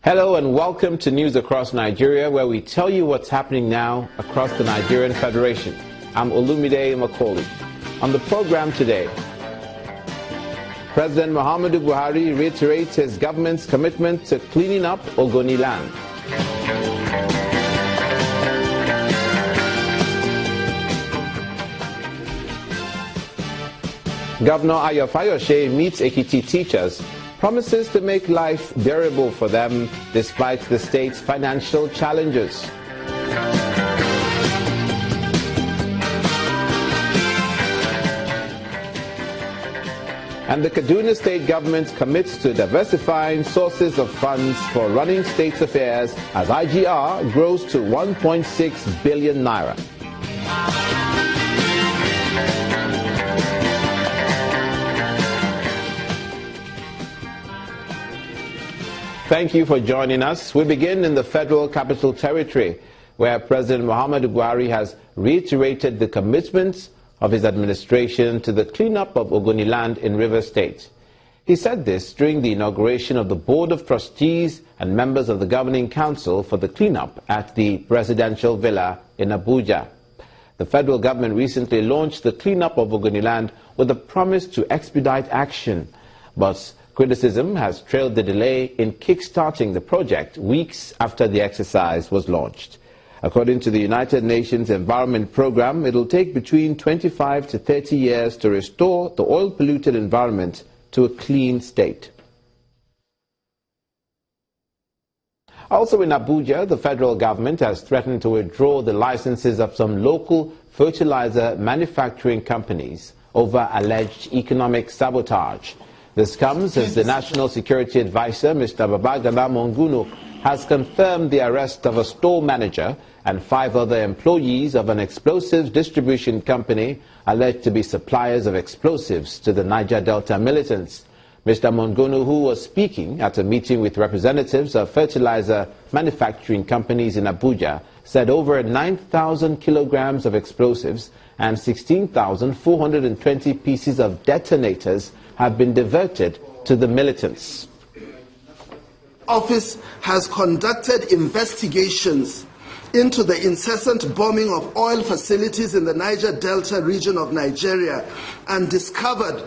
Hello and welcome to News Across Nigeria, where we tell you what's happening now across the Nigerian Federation. I'm Olumide Macaulay. On the program today, President Muhammadu Buhari reiterates his government's commitment to cleaning up Ogoniland. Governor Ayo Fayose meets Ekiti teachers, promises to make life bearable for them despite the state's financial challenges. And the Kaduna state government commits to diversifying sources of funds for running state's affairs as IGR grows to 1.6 billion naira. Thank you for joining us. We begin in the Federal Capital Territory, where President Muhammadu Buhari has reiterated the commitments of his administration to the cleanup of Ogoniland in Rivers State. He said this during the inauguration of the Board of Trustees and members of the Governing Council for the cleanup at the Presidential Villa in Abuja. The federal government recently launched the cleanup of Ogoniland with a promise to expedite action, but criticism has trailed the delay in kick-starting the project weeks after the exercise was launched. According to the United Nations Environment Programme, it will take between 25 to 30 years to restore the oil-polluted environment to a clean state. Also in Abuja, the federal government has threatened to withdraw the licenses of some local fertilizer manufacturing companies over alleged economic sabotage. This comes as the National Security Advisor, Mr. Babagana Monguno, has confirmed the arrest of a store manager and 5 other employees of an explosives distribution company alleged to be suppliers of explosives to the Niger Delta militants. Mr. Monguno, who was speaking at a meeting with representatives of fertilizer manufacturing companies in Abuja, said over 9,000 kilograms of explosives and 16,420 pieces of detonators have been diverted to the militants. Office has conducted investigations into the incessant bombing of oil facilities in the Niger Delta region of Nigeria and discovered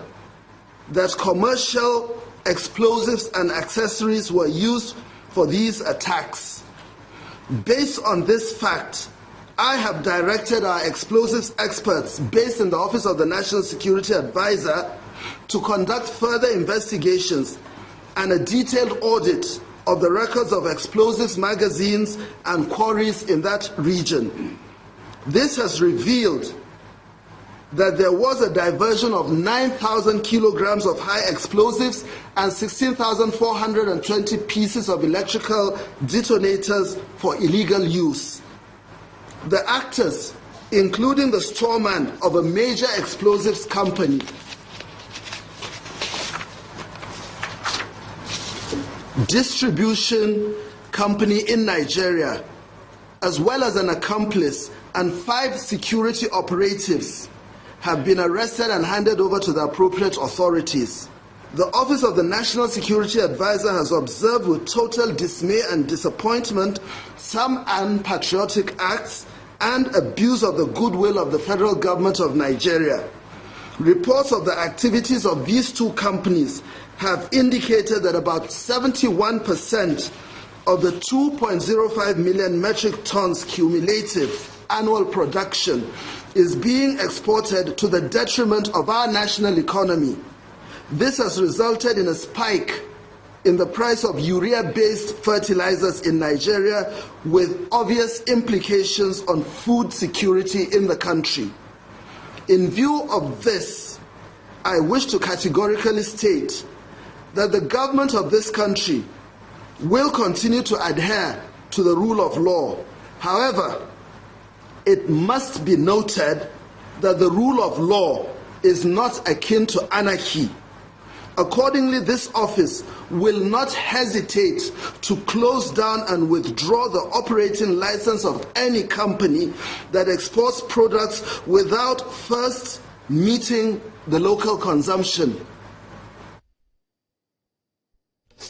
that commercial explosives and accessories were used for these attacks. Based on this fact, I have directed our explosives experts based in the Office of the National Security Advisor to conduct further investigations and a detailed audit of the records of explosives magazines and quarries in that region. This has revealed that there was a diversion of 9,000 kilograms of high explosives and 16,420 pieces of electrical detonators for illegal use. The actors, including the storeman of a major explosives company, distribution company in Nigeria, as well as an accomplice and 5 security operatives, have been arrested and handed over to the appropriate authorities. The Office of the National Security Advisor has observed with total dismay and disappointment some unpatriotic acts and abuse of the goodwill of the federal government of Nigeria. Reports of the activities of these 2 companies have indicated that about 71% of the 2.05 million metric tons cumulative annual production is being exported to the detriment of our national economy. This has resulted in a spike in the price of urea-based fertilizers in Nigeria, with obvious implications on food security in the country. In view of this, I wish to categorically state that the government of this country will continue to adhere to the rule of law. However, it must be noted that the rule of law is not akin to anarchy. Accordingly, this office will not hesitate to close down and withdraw the operating license of any company that exports products without first meeting the local consumption.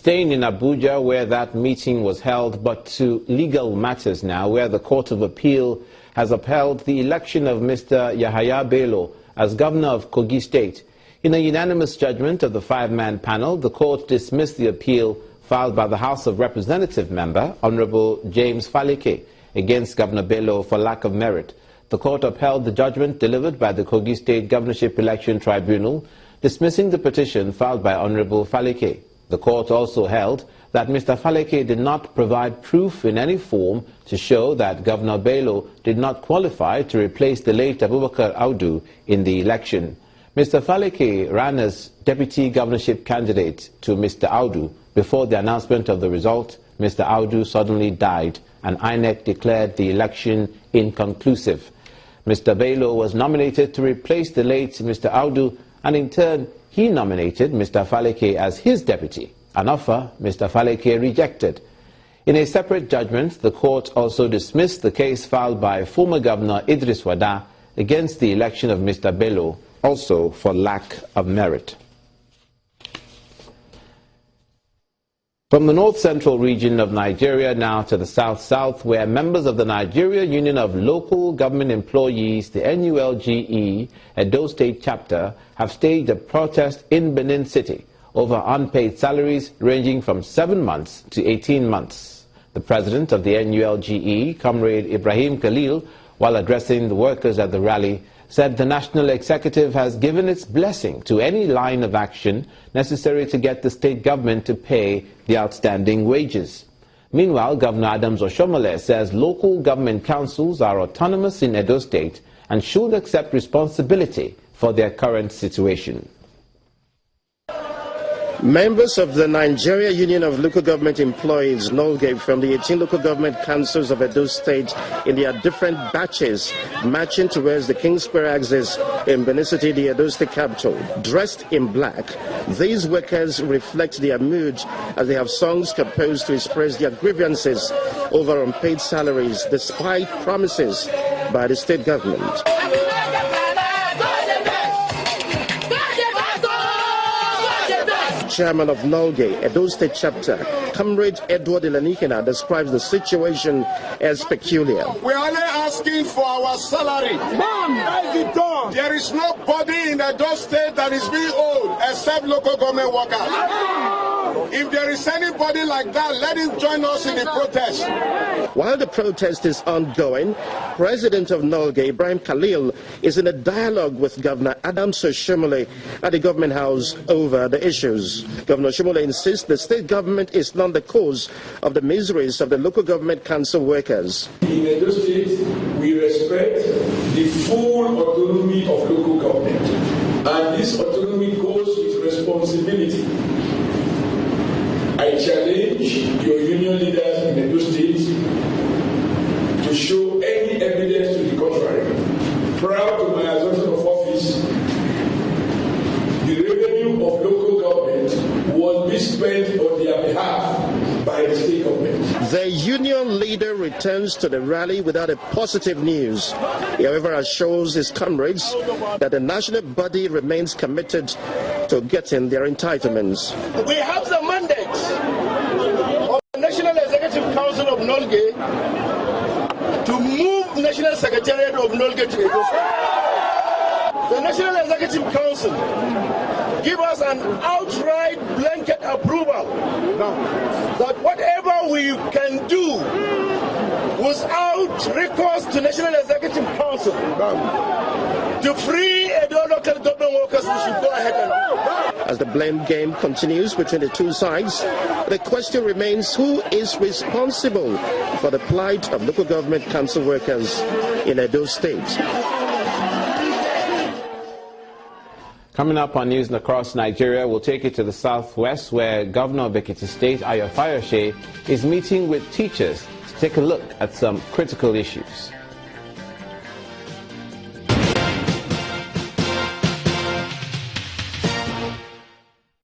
Staying in Abuja, where that meeting was held, but to legal matters now, where the Court of Appeal has upheld the election of Mr. Yahaya Bello as governor of Kogi State. In a unanimous judgment of the five-man panel, the court dismissed the appeal filed by the House of Representative member, Honorable James Faleke, against Governor Bello for lack of merit. The court upheld the judgment delivered by the Kogi State Governorship Election Tribunal, dismissing the petition filed by Honorable Faleke. The court also held that Mr. Faleke did not provide proof in any form to show that Governor Bello did not qualify to replace the late Abubakar Audu in the election. Mr. Faleke ran as deputy governorship candidate to Mr. Audu. Before the announcement of the result, Mr. Audu suddenly died and INEC declared the election inconclusive. Mr. Bello was nominated to replace the late Mr. Audu, and in turn he nominated Mr. Faleke as his deputy, an offer Mr. Faleke rejected. In a separate judgment, the court also dismissed the case filed by former Governor Idris Wada against the election of Mr. Bello, also for lack of merit. From the north-central region of Nigeria now to the south-south, where members of the Nigeria Union of Local Government Employees, the NULGE, Edo State chapter, have staged a protest in Benin City over unpaid salaries ranging from 7 months to 18 months. The president of the NULGE, Comrade Ibrahim Khalil, while addressing the workers at the rally, said the National Executive has given its blessing to any line of action necessary to get the state government to pay the outstanding wages. Meanwhile, Governor Adams Oshomole says local government councils are autonomous in Edo State and should accept responsibility for their current situation. Members of the Nigeria Union of Local Government Employees, NULGE, from the 18 local government councils of Edo State in their different batches, marching towards the King Square axis in Benin City, the Edo State capital. Dressed in black, these workers reflect their mood as they have songs composed to express their grievances over unpaid salaries despite promises by the state government. Chairman of NULGE, Edo State Chapter, Comrade Edward Ilanikina, describes the situation as peculiar. We are only asking for our salary. There is nobody in Edo State that is being owed except local government workers. If there is anybody like that, let him join us in the protest. While the protest is ongoing, President of NULGE, Ibrahim Khalil, is in a dialogue with Governor Adams Oshomole at the government house over the issues. Governor Oshomole insists the state government is not the cause of the miseries of the local government council workers. In Edo State, we respect the full autonomy of local government, and this autonomy goes with responsibility. I challenge your union leaders in Edo State to show any evidence to the contrary. Prior to my assumption of office, the revenue of local government was being spent on their behalf by the state government. The union leader returns to the rally without a positive news. He, however, assures his comrades that the national body remains committed to getting their entitlements. We have the mandate of the National Executive Council of NULGE to move National Secretariat of NULGE to Edo State. The National Executive Council give us an outright blanket approval that whatever we can do without recourse to National Executive Council to free Edo local government workers, we should go ahead and do. As the blame game continues between the two sides, the question remains who is responsible for the plight of local government council workers in Edo State. Coming up on News Across Nigeria, we'll take it to the southwest, where Governor of Ekiti State, Ayo Fayose, is meeting with teachers to take a look at some critical issues.